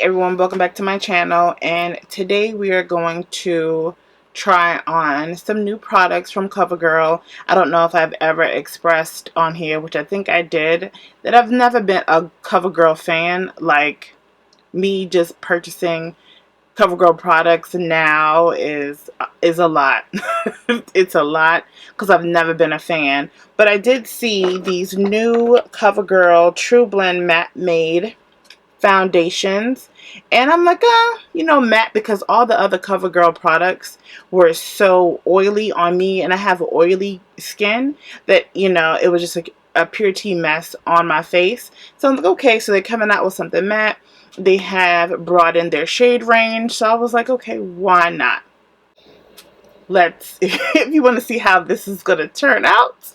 Everyone, welcome back to my channel, and today we are going to try on some new products from CoverGirl. I don't know if I've ever expressed on here, which I think I did, that I've never been a CoverGirl fan. Like, me just purchasing CoverGirl products now is a lot. It's a lot because I've never been a fan. But I did see these new CoverGirl Trueblend Matte Made foundations, and I'm like, matte, because all the other CoverGirl products were so oily on me, and I have oily skin, that it was just like a pure tea mess on my face. So I'm like, okay, so they're coming out with something matte. They have brought in their shade range, so I was like, okay, why not? Let's if you want to see how this is gonna turn out,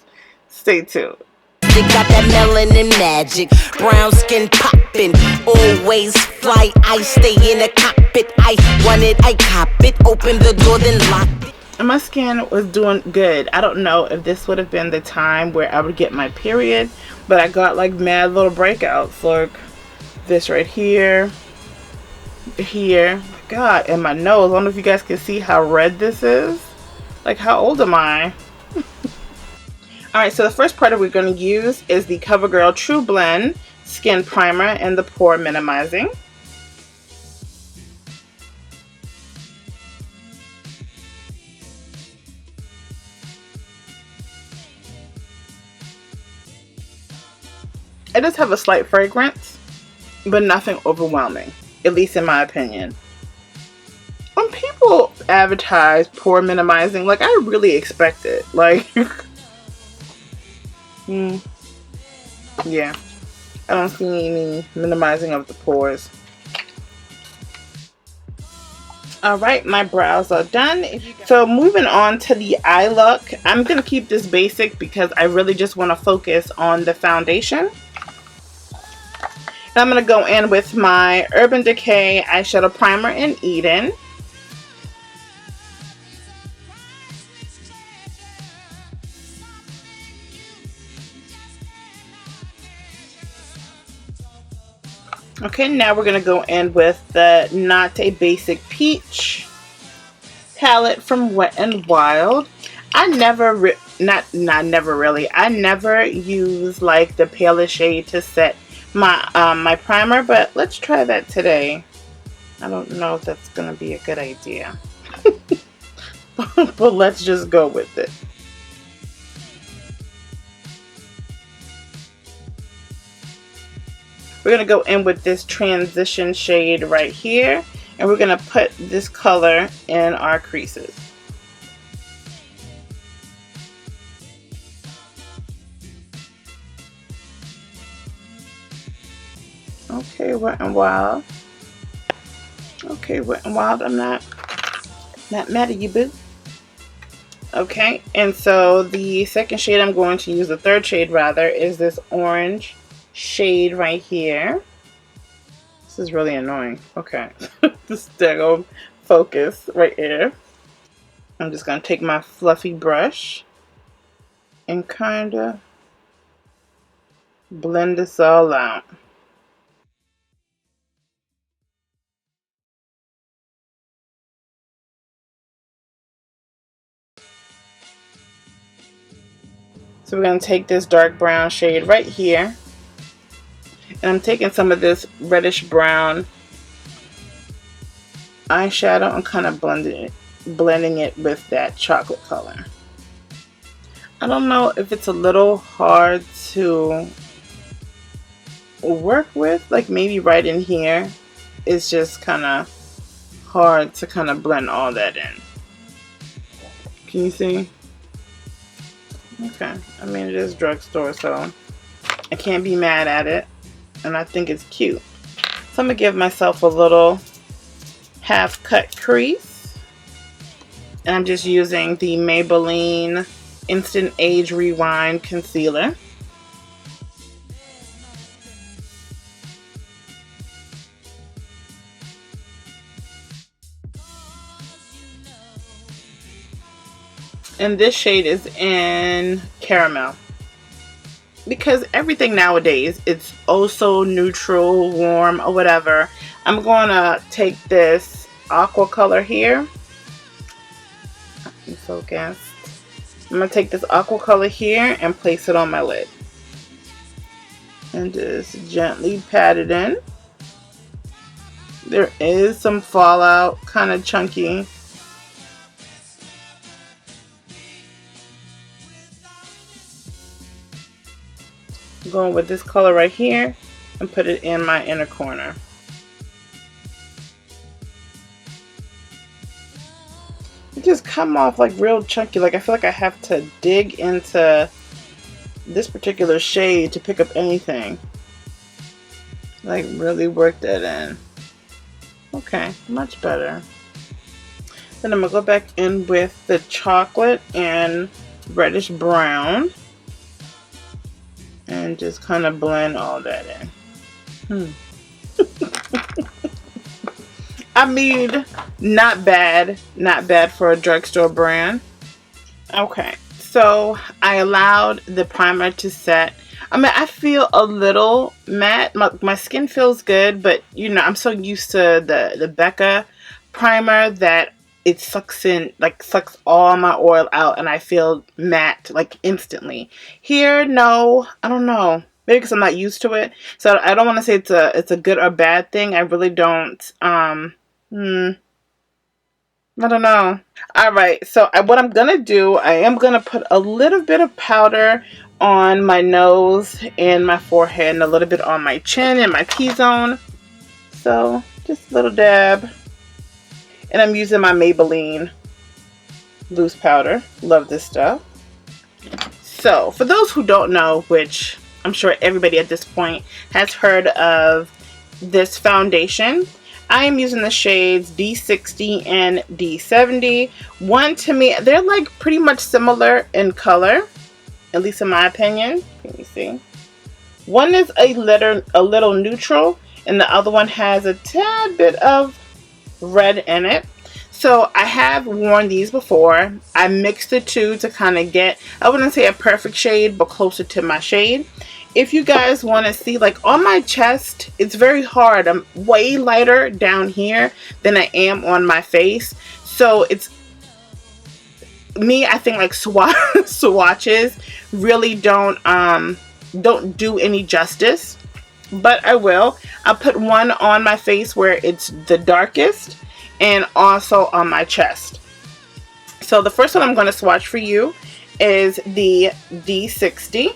stay tuned. They got that melanin magic, brown skin poppin', always fly, I stay in the cockpit, I want it, I cop it, open the door then lock it. And my skin was doing good. I don't know if this would have been the time where I would get my period, but I got like mad little breakouts, like this right here, God, and my nose. I don't know if you guys can see how red this is. Like, how old am I? Alright, so the first product we're going to use is the CoverGirl Trueblend Skin Primer and the Pore Minimizing. It does have a slight fragrance, but nothing overwhelming, at least in my opinion. When people advertise pore minimizing, like, I really expect it. Like, yeah, I don't see any minimizing of the pores. Alright, my brows are done. So moving on to the eye look. I'm going to keep this basic because I really just want to focus on the foundation. And I'm going to go in with my Urban Decay Eyeshadow Primer in Eden. Okay, now we're going to go in with the Not a Basic Peach palette from Wet n Wild. I never use like the palest shade to set my my primer, but let's try that today. I don't know if that's going to be a good idea. But let's just go with it. We're going to go in with this transition shade right here, and we're going to put this color in our creases. Okay, Wet n Wild. Okay, Wet n Wild, I'm not mad at you, boo. Okay, and so the second shade I'm going to use, the third shade rather, is this orange shade right here. This is really annoying. Okay. This daggone focus right here. I'm just going to take my fluffy brush and kind of blend this all out. So we're going to take this dark brown shade right here, and I'm taking some of this reddish brown eyeshadow and kind of blending it with that chocolate color. I don't know if it's a little hard to work with, like maybe right in here it's just kind of hard to kind of blend all that in. Can you see? Okay, I mean, it is drugstore, so I can't be mad at it, and I think it's cute. So I'm gonna give myself a little half cut crease, and I'm just using the Maybelline Instant Age Rewind Concealer. And this shade is in Caramel. Because everything nowadays, it's oh so neutral, warm, or whatever. I'm going to take this aqua color here. Focus. I'm going to take this aqua color here and place it on my lid. And just gently pat it in. There is some fallout, kind of chunky. I'm going with this color right here and put it in my inner corner. It just come off like real chunky. Like I feel like I have to dig into this particular shade to pick up anything. Like really work that in. Okay, much better. Then I'm gonna go back in with the chocolate and reddish brown and just kind of blend all that in. I mean, not bad for a drugstore brand. Okay, so I allowed the primer to set. I mean, I feel a little matte. My skin feels good, but you know, I'm so used to the Becca primer that it sucks all my oil out, and I feel matte like instantly. Here, no, I don't know. Maybe because I'm not used to it. So I don't want to say it's a good or bad thing. I really don't. I don't know. Alright, so what I'm going to do, I am going to put a little bit of powder on my nose and my forehead and a little bit on my chin and my T-zone. So, just a little dab. And I'm using my Maybelline loose powder. Love this stuff. So, for those who don't know, which I'm sure everybody at this point has heard of this foundation, I am using the shades D60 and D70. One, to me, they're like pretty much similar in color, at least in my opinion. Let me see. One is a little neutral, and the other one has a tad bit of red in it. So I have worn these before. I mixed the two to kind of get, I wouldn't say a perfect shade, but closer to my shade. If you guys want to see, like on my chest, it's very hard. I'm way lighter down here than I am on my face. So it's me, I think like swatches really don't do any justice. But I will. I'll put one on my face where it's the darkest and also on my chest. So the first one I'm going to swatch for you is the D60.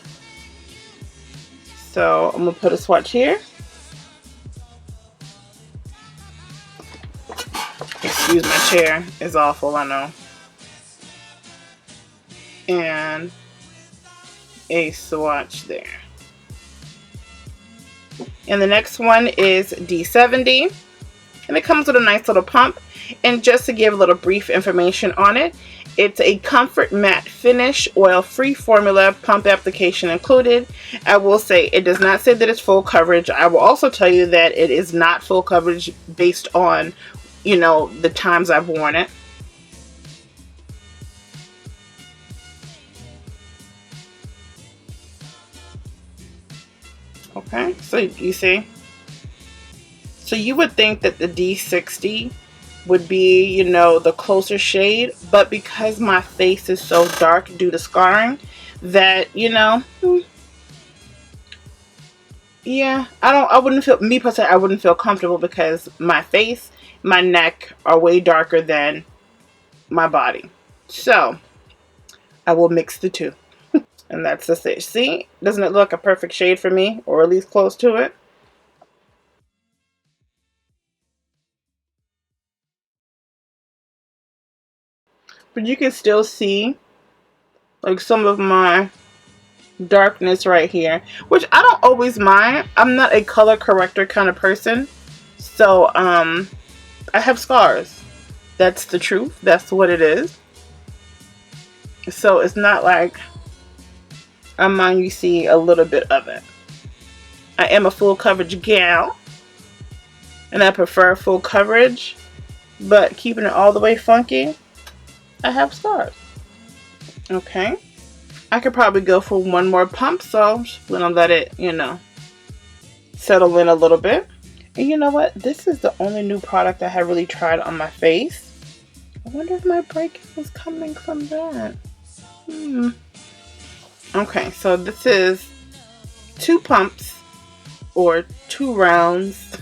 So I'm going to put a swatch here. Excuse my chair. It's awful, I know. And a swatch there. And the next one is D70. And it comes with a nice little pump. And just to give a little brief information on it, it's a comfort matte finish, oil-free formula, pump application included. I will say it does not say that it's full coverage. I will also tell you that it is not full coverage based on, you know, the times I've worn it. Okay, so you see. So you would think that the D60 would be, you know, the closer shade, but because my face is so dark due to scarring, that, you know, yeah, I wouldn't feel, me personally, I wouldn't feel comfortable because my face, my neck are way darker than my body. So I will mix the two. And that's the shade. See, doesn't it look a perfect shade for me, or at least close to it? But you can still see like some of my darkness right here, which I don't always mind. I'm not a color corrector kind of person, so I have scars. That's the truth. That's what it is. So it's not like I mind you see a little bit of it. I am a full coverage gal, and I prefer full coverage, but keeping it all the way funky, I have scars. Okay, I could probably go for one more pump, so I'm just gonna let it, you know, settle in a little bit. And you know what? This is the only new product I have really tried on my face. I wonder if my breakout was coming from that. Okay, so this is 2 pumps or 2 rounds.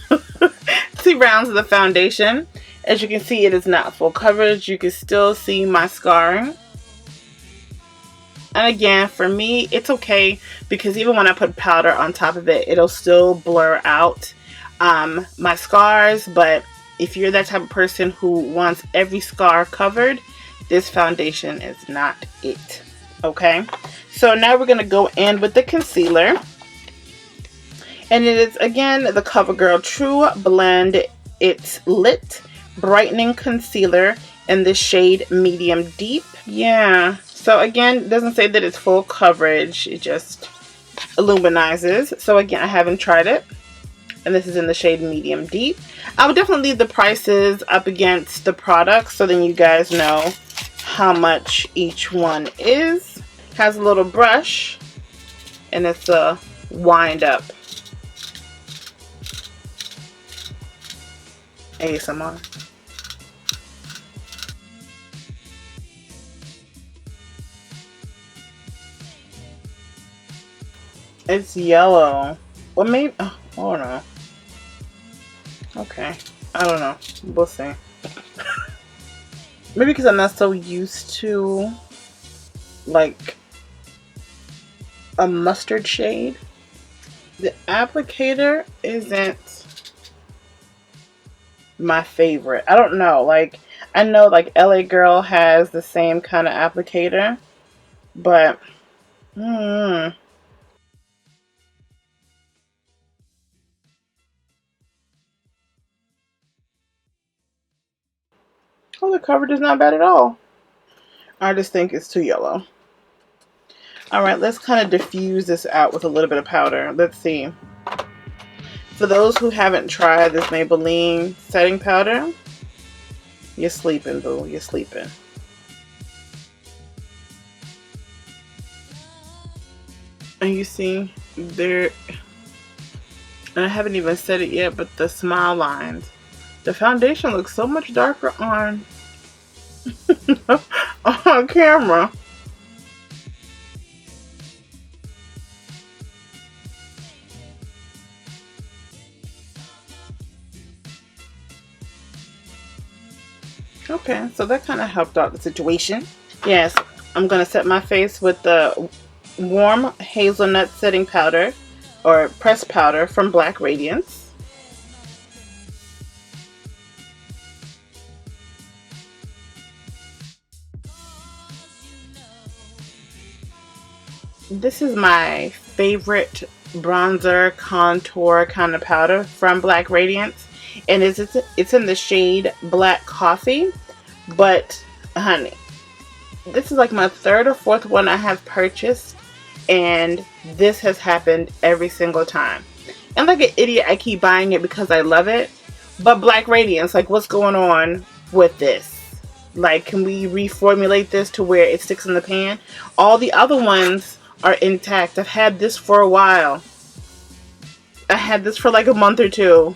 2 rounds of the foundation. As you can see, it is not full coverage. You can still see my scarring. And again, for me, it's okay because even when I put powder on top of it, it'll still blur out my scars. But if you're that type of person who wants every scar covered, this foundation is not it. Okay, so now we're going to go in with the concealer. And it is, again, the CoverGirl TruBlend. It's Lit Brightening Concealer in the shade Medium Deep. Yeah, so again, it doesn't say that it's full coverage. It just illuminizes. So again, I haven't tried it. And this is in the shade Medium Deep. I would definitely leave the prices up against the products so then you guys know how much each one is. Has a little brush. And it's a wind up. ASMR. It's yellow. Well, maybe. Oh, I don't know. Okay. I don't know. We'll see. Maybe because I'm not so used to like a mustard shade. The applicator isn't my favorite. I don't know. Like, I know like LA Girl has the same kind of applicator, but oh, the coverage is not bad at all. I just think it's too yellow. Alright, let's kind of diffuse this out with a little bit of powder. Let's see. For those who haven't tried this Maybelline setting powder, you're sleeping, boo. You're sleeping. And you see, there, and I haven't even said it yet, but the smile lines. The foundation looks so much darker on on camera. Okay, so that kind of helped out the situation. Yes, I'm going to set my face with the warm hazelnut setting powder or pressed powder from Black Radiance. This is my favorite bronzer contour kind of powder from Black Radiance, and it's in the shade Black Coffee. But honey, this is like my 3rd or 4th one I have purchased, and this has happened every single time. And like an idiot, I keep buying it because I love it. But Black Radiance, like, what's going on with this? Like, can we reformulate this to where it sticks in the pan? All the other ones are intact. I've had this for a while. I had this for like a month or two.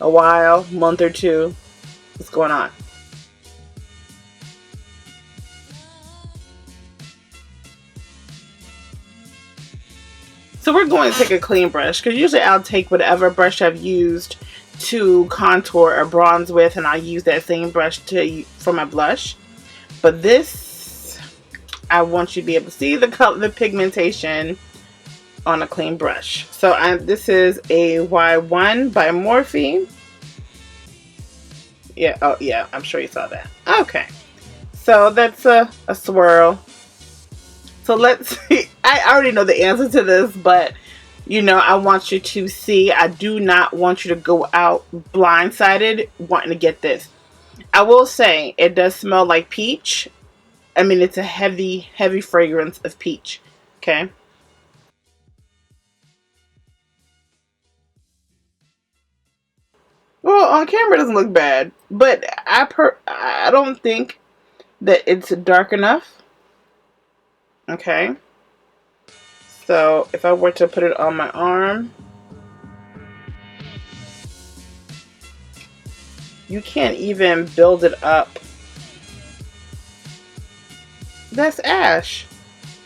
A while, month or two. What's going on? So we're going to take a clean brush, because usually I'll take whatever brush I've used to contour or bronze with, and I'll use that same brush for my blush. But this, I want you to be able to see the color, the pigmentation on a clean brush. So this is a Y1 by Morphe. Yeah, oh yeah, I'm sure you saw that. Okay, so that's a swirl. So let's see. I already know the answer to this, but you know, I want you to see. I do not want you to go out blindsided wanting to get this. I will say it does smell like peach. I mean, it's a heavy, heavy fragrance of peach. Okay. Well, on camera it doesn't look bad, but I don't think that it's dark enough. Okay. So if I were to put it on my arm, You can't even build it up. That's ash.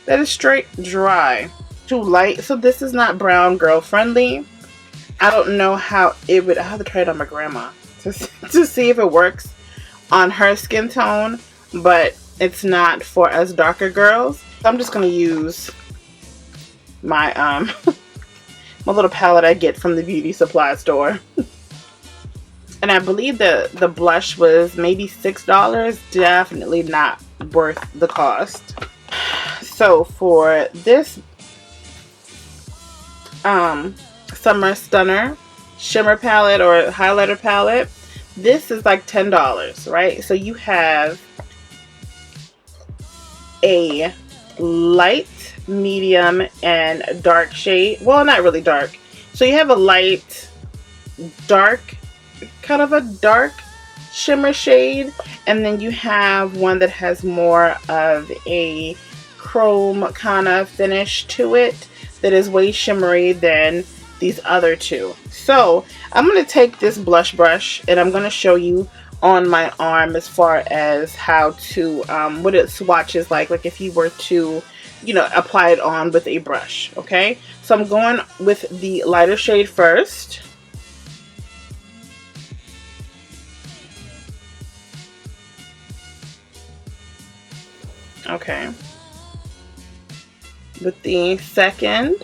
That is straight dry. Too light. So this is not brown girl friendly. I don't know how it would. I have to try it on my grandma to see if it works on her skin tone, but it's not for us darker girls. So I'm just gonna use my my little palette I get from the beauty supply store. And I believe the blush was maybe $6. Definitely not worth the cost. So for this Summer Stunner shimmer palette or highlighter palette, this is like $10, right? So you have a light, medium, and dark shade. Well, not really dark. So you have a light, dark, kind of a dark shimmer shade, and then you have one that has more of a chrome kind of finish to it that is way shimmery than these other two. So I'm going to take this blush brush and I'm going to show you on my arm as far as how to what it swatches like if you were to, you know, apply it on with a brush. Okay, so I'm going with the lighter shade first. Okay, with the second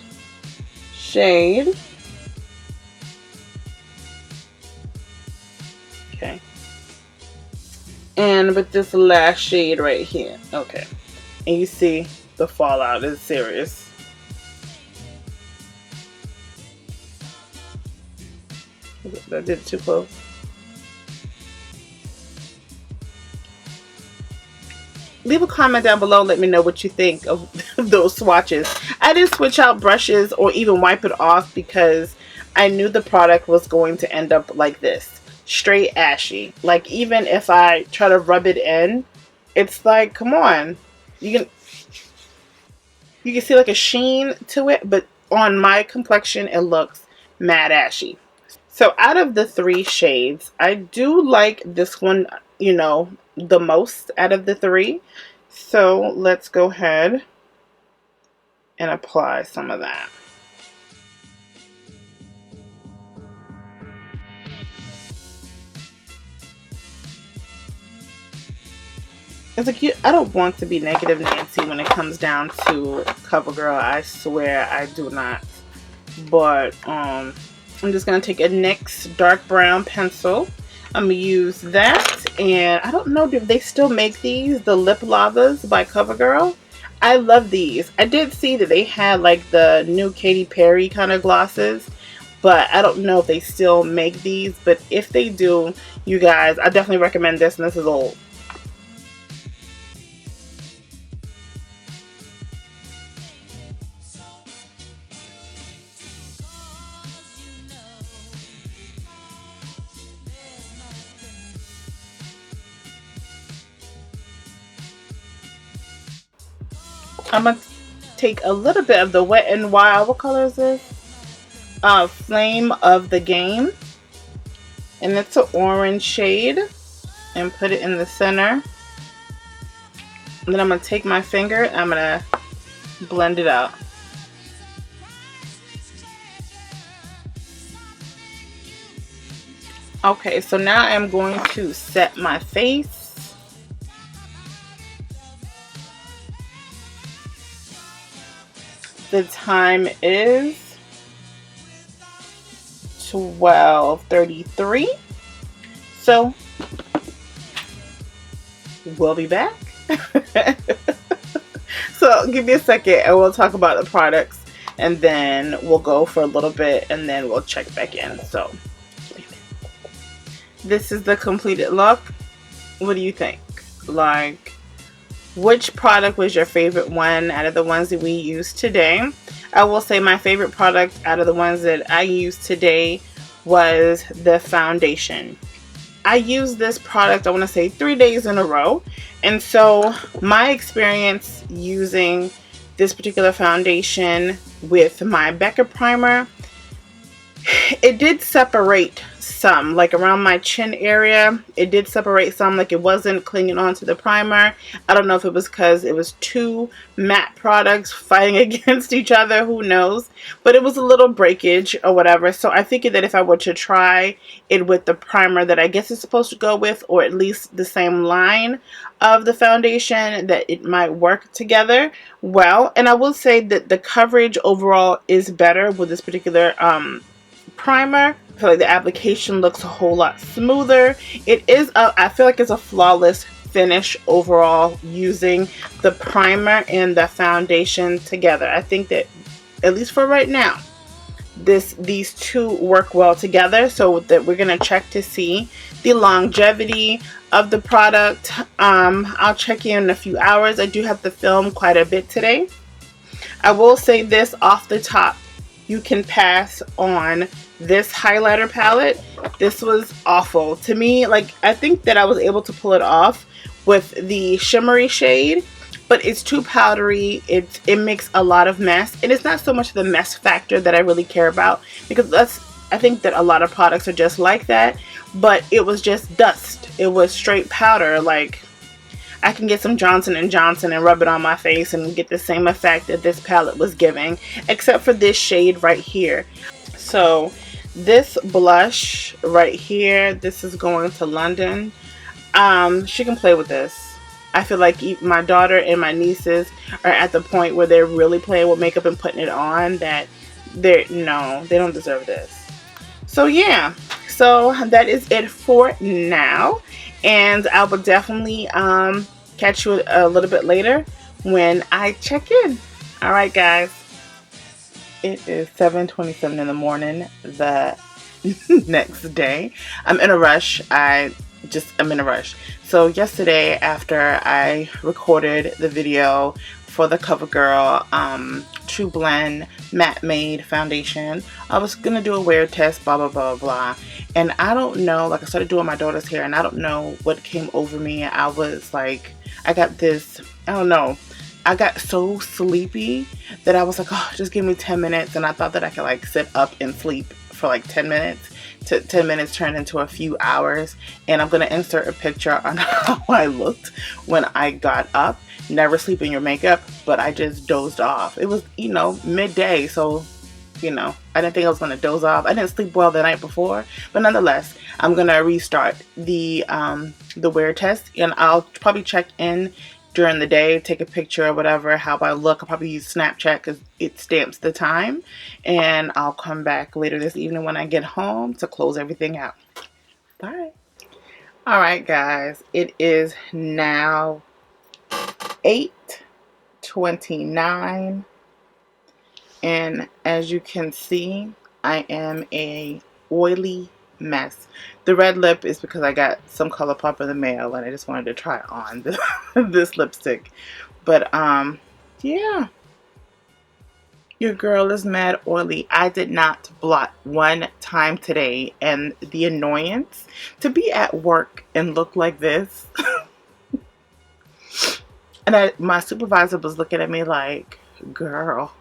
shade. Okay, and with this last shade right here. Okay, and you see the fallout is serious. I did it too close. Leave a comment down below. Let me know what you think of those swatches. I didn't switch out brushes or even wipe it off because I knew the product was going to end up like this. Straight ashy. Like even if I try to rub it in, it's like, come on. You can see like a sheen to it, but on my complexion it looks mad ashy. So out of the three shades, I do like this one, you know, the most out of the three. So let's go ahead and apply some of that. It's like I don't want to be negative Nancy when it comes down to CoverGirl. I swear I do not. But I'm just gonna take a NYX dark brown pencil. I'm gonna use that, and I don't know if they still make these, the lip lavas by CoverGirl. I love these. I did see that they had like the new Katy Perry kind of glosses, but I don't know if they still make these. But if they do, you guys, I definitely recommend this, and this is old. I'm going to take a little bit of the Wet n Wild, what color is this? Flame of the Game. And it's an orange shade. And put it in the center. And then I'm going to take my finger and I'm going to blend it out. Okay, so now I'm going to set my face. The time is 12:33. So we'll be back. So give me a second and we'll talk about the products, and then we'll go for a little bit and then we'll check back in. So this is the completed look. What do you think? Like, which product was your favorite one out of the ones that we used today? I will say my favorite product out of the ones that I used today was the foundation. I used this product, I want to say 3 days in a row. And so my experience using this particular foundation with my Becca primer, It did separate some, like around my chin area. It did separate some, like it wasn't clinging onto the primer. I don't know if it was because it was two matte products fighting against each other, who knows, but it was a little breakage or whatever. So I figured that if I were to try it with the primer that I guess it's supposed to go with, or at least the same line of the foundation, that it might work together well. And I will say that the coverage overall is better with this particular primer. I feel like the application looks a whole lot smoother. It is I feel like it's a flawless finish overall using the primer and the foundation together. I think that, at least for right now, these two work well together. So that we're gonna check to see the longevity of the product. I'll check in a few hours. I do have to film quite a bit today. I will say this off the top: you can pass on this highlighter palette. This was awful to me. Like, I think that I was able to pull it off with the shimmery shade, but it's too powdery. It makes a lot of mess, and it's not so much the mess factor that I really care about, because I think that a lot of products are just like that, but it was just dust. It was straight powder. Like, I can get some Johnson & Johnson and rub it on my face and get the same effect that this palette was giving, except for this shade right here. So this blush right here, this is going to London. She can play with this. I feel like my daughter and my nieces are at the point where they're really playing with makeup and putting it on, that they don't deserve this. So yeah, so that is it for now, and I will definitely catch you a little bit later when I check in. All right, guys. It is 7:27 in the morning the next day. I'm in a rush. I'm in a rush. So yesterday, after I recorded the video for the CoverGirl TrueBlend Matte Made Foundation, I was gonna do a wear test, blah blah blah blah. And I don't know, like, I started doing my daughter's hair, and I don't know what came over me. I was like, I got this, I don't know, I got so sleepy that I was like, oh, just give me 10 minutes. And I thought that I could like sit up and sleep for like 10 minutes. 10 minutes turned into a few hours. And I'm going to insert a picture on how I looked when I got up. Never sleep in your makeup, but I just dozed off. It was, midday. So, I didn't think I was going to doze off. I didn't sleep well the night before, but nonetheless, I'm going to restart the wear test, and I'll probably check in during the day, take a picture or whatever, how I look. I'll probably use Snapchat because it stamps the time, and I'll come back later this evening when I get home to close everything out. Bye. Alright guys, it is now 8:29, and as you can see, I am a oily mess. The red lip is because I got some ColourPop in the mail and I just wanted to try on this lipstick. But yeah, your girl is mad oily. I did not blot one time today, and the annoyance to be at work and look like this. And my supervisor was looking at me like, girl.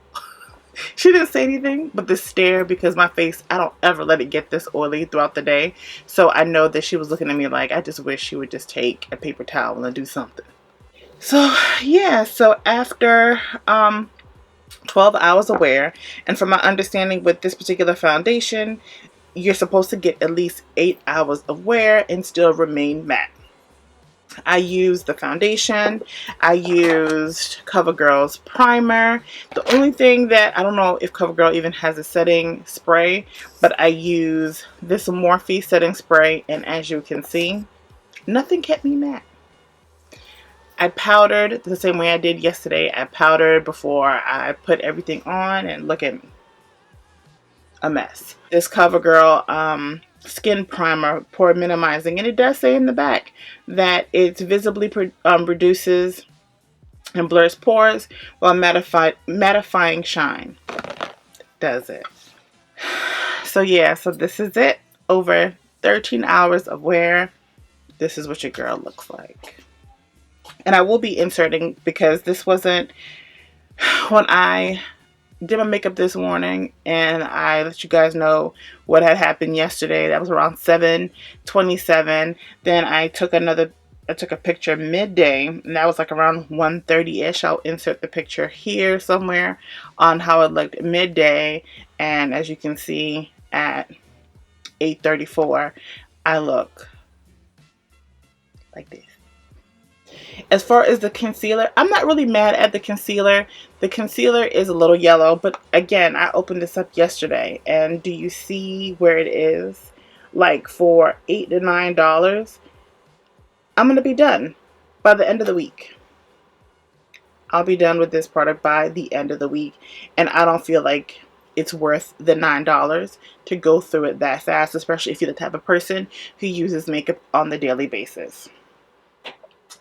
She didn't say anything, but the stare, because my face, I don't ever let it get this oily throughout the day. So I know that she was looking at me like, I just wish she would just take a paper towel and do something. So yeah, so after 12 hours of wear, and from my understanding with this particular foundation, you're supposed to get at least 8 hours of wear and still remain matte. I used the foundation. I used CoverGirl's primer. The only thing that, I don't know if CoverGirl even has a setting spray, but I use this Morphe setting spray, and as you can see, nothing kept me matte. I powdered the same way I did yesterday. I powdered before I put everything on, and look at me. A mess. This CoverGirl skin primer, pore minimizing, and it does say in the back that it visibly reduces and blurs pores while mattifying shine. Does it? So yeah, so this is it. Over 13 hours of wear. This is what your girl looks like. And I will be inserting, because this wasn't when I did my makeup this morning, and I let you guys know what had happened yesterday. That was around 7:27. Then I took a picture midday, and that was like around 1:30ish. I'll insert the picture here somewhere on how it looked midday, and as you can see at 8:34, I look like this. As far as the concealer, I'm not really mad at the concealer. The concealer is a little yellow, but again, I opened this up yesterday, and do you see where it is? Like for $8 to $9, I'm going to be done by the end of the week. I'll be done with this product by the end of the week, and I don't feel like it's worth the $9 to go through it that fast, especially if you're the type of person who uses makeup on the daily basis.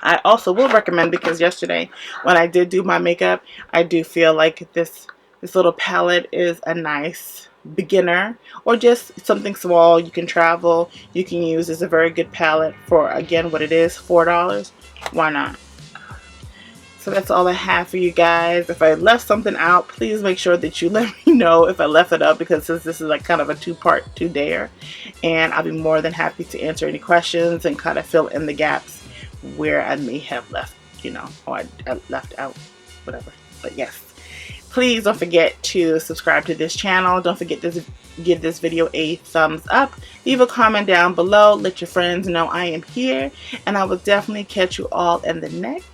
I also will recommend, because yesterday when I did do my makeup, I do feel like this little palette is a nice beginner, or just something small you can travel, you can use. It's a very good palette for, again, what it is, $4. Why not? So that's all I have for you guys. If I left something out, please make sure that you let me know if I left it up, because since this is like kind of a two-part, two-dayer, and I'll be more than happy to answer any questions and kind of fill in the gaps where I may have left, or I left out, whatever. But yes, please don't forget to subscribe to this channel. Don't forget to give this video a thumbs up. Leave a comment down below. Let your friends know I am here, and I will definitely catch you all in the next